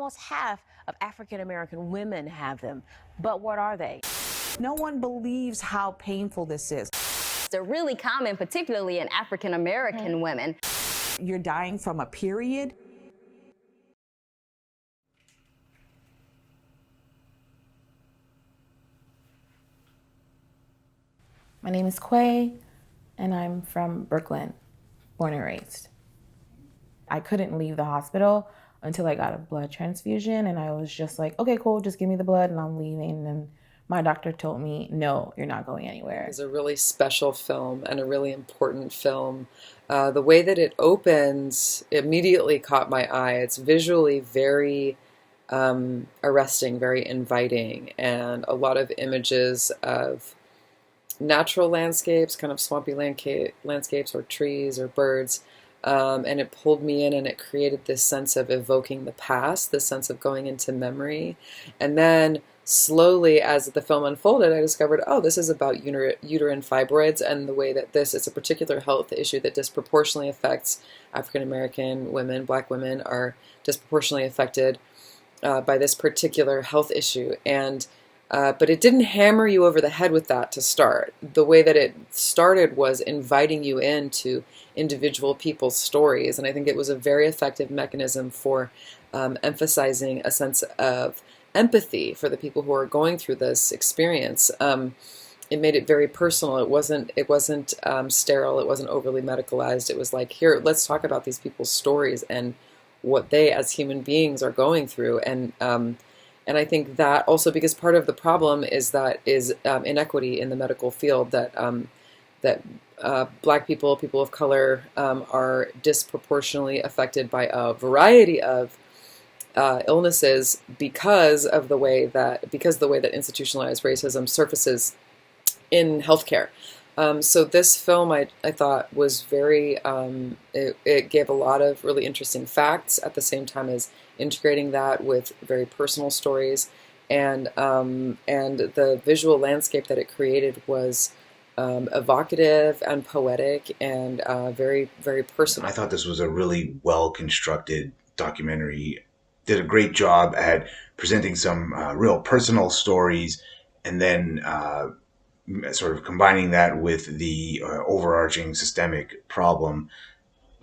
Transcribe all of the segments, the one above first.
almost half of African American women have them. But what are they? No one believes how painful this is. They're really common, particularly in African American women. You're dying from a period. My name is Quay, and I'm from Brooklyn, born and raised. I couldn't leave the hospital until I got a blood transfusion, and I was just like, okay, cool, just give me the blood and I'm leaving. And my doctor told me, no, you're not going anywhere. It's a really special film and a really important film. The way that it opens immediately caught my eye. It's visually very arresting, very inviting, and a lot of images of natural landscapes, kind of swampy landscapes or trees or birds. And it pulled me in, and it created this sense of evoking the past, this sense of going into memory. And then slowly, as the film unfolded, I discovered, oh, this is about uterine fibroids and the way that it's a particular health issue that disproportionately affects African American women. Black women are disproportionately affected by this particular health issue. And but it didn't hammer you over the head with that to start. The way that it started was inviting you into individual people's stories, and I think it was a very effective mechanism for emphasizing a sense of empathy for the people who are going through this experience. It made it very personal. It wasn't sterile. It wasn't overly medicalized. It was like, here, let's talk about these people's stories and what they as human beings are going through. And I think that also, because part of the problem is inequity in the medical field, that Black people, people of color, are disproportionately affected by a variety of illnesses because the way that institutionalized racism surfaces in healthcare. So this film, I thought, was very, it gave a lot of really interesting facts at the same time as integrating that with very personal stories, and the visual landscape that it created was evocative and poetic and very, very personal. I thought this was a really well-constructed documentary. Did a great job at presenting some real personal stories, and then sort of combining that with the overarching systemic problem.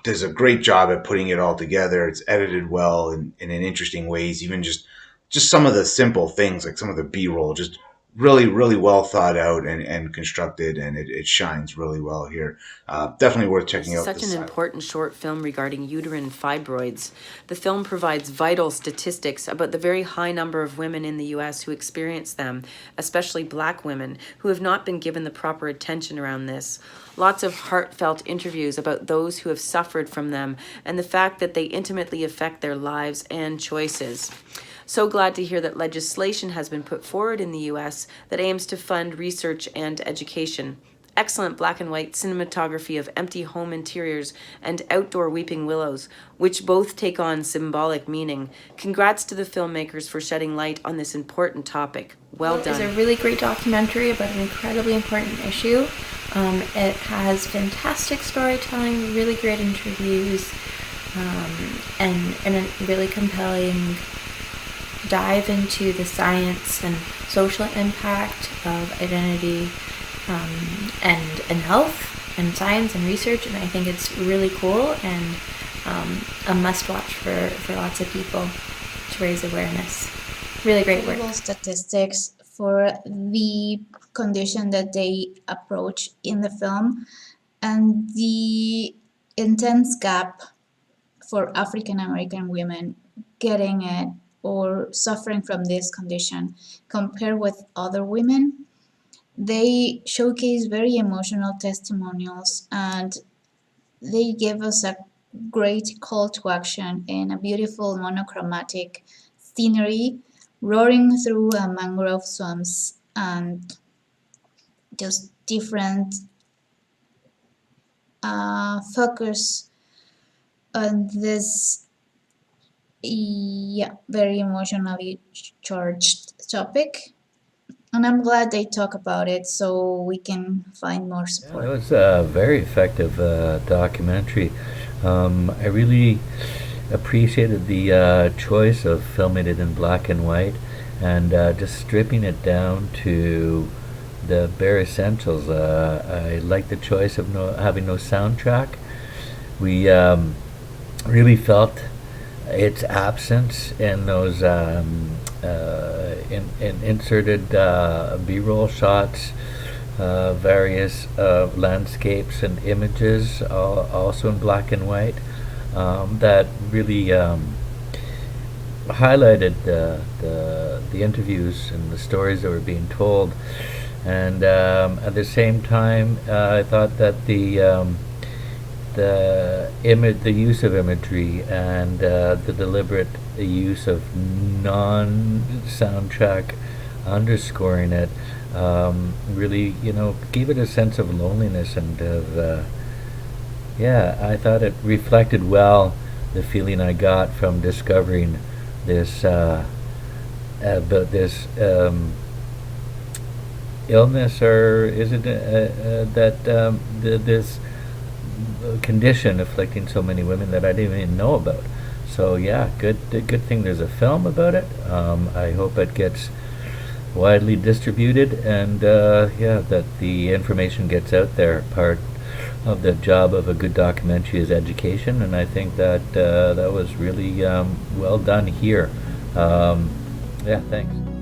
Does a great job at putting it all together. It's edited well in interesting ways. Even just some of the simple things, like some of the B-roll, just really, really well thought out and constructed, and it shines really well here. Definitely worth checking out. Such an important short film regarding uterine fibroids. The film provides vital statistics about the very high number of women in the U.S. who experience them, especially Black women, who have not been given the proper attention around this. Lots of heartfelt interviews about those who have suffered from them and the fact that they intimately affect their lives and choices. So glad to hear that legislation has been put forward in the U.S. that aims to fund research and education. Excellent black and white cinematography of empty home interiors and outdoor weeping willows, which both take on symbolic meaning. Congrats to the filmmakers for shedding light on this important topic. Well done. It's a really great documentary about an incredibly important issue. It has fantastic storytelling, really great interviews, and a really compelling dive into the science and social impact of identity and health and science and research, and I think it's really cool and a must-watch for lots of people to raise awareness. Really great work. Statistics for the condition that they approach in the film, and the intense gap for African American women getting it or suffering from this condition compared with other women. They showcase very emotional testimonials, and they give us a great call to action in a beautiful monochromatic scenery roaring through mangrove swamps, and just different focus on this very emotionally charged topic. And I'm glad they talk about it so we can find more support. It was a very effective documentary. I really appreciated the choice of filming it in black and white, and just stripping it down to the bare essentials. I like the choice of having no soundtrack. We really felt its absence in those inserted B-roll shots, various landscapes and images, also in black and white, that really highlighted the interviews and the stories that were being told. And at the same time, I thought that the use of imagery and the deliberate use of non-soundtrack underscoring it really, gave it a sense of loneliness and of, I thought it reflected well the feeling I got from discovering this, about this illness, or is it that this condition afflicting so many women that I didn't even know about. So yeah, good thing there's a film about it. I hope it gets widely distributed, and that the information gets out there. Part of the job of a good documentary is education, and I think that that was really well done here. Thanks.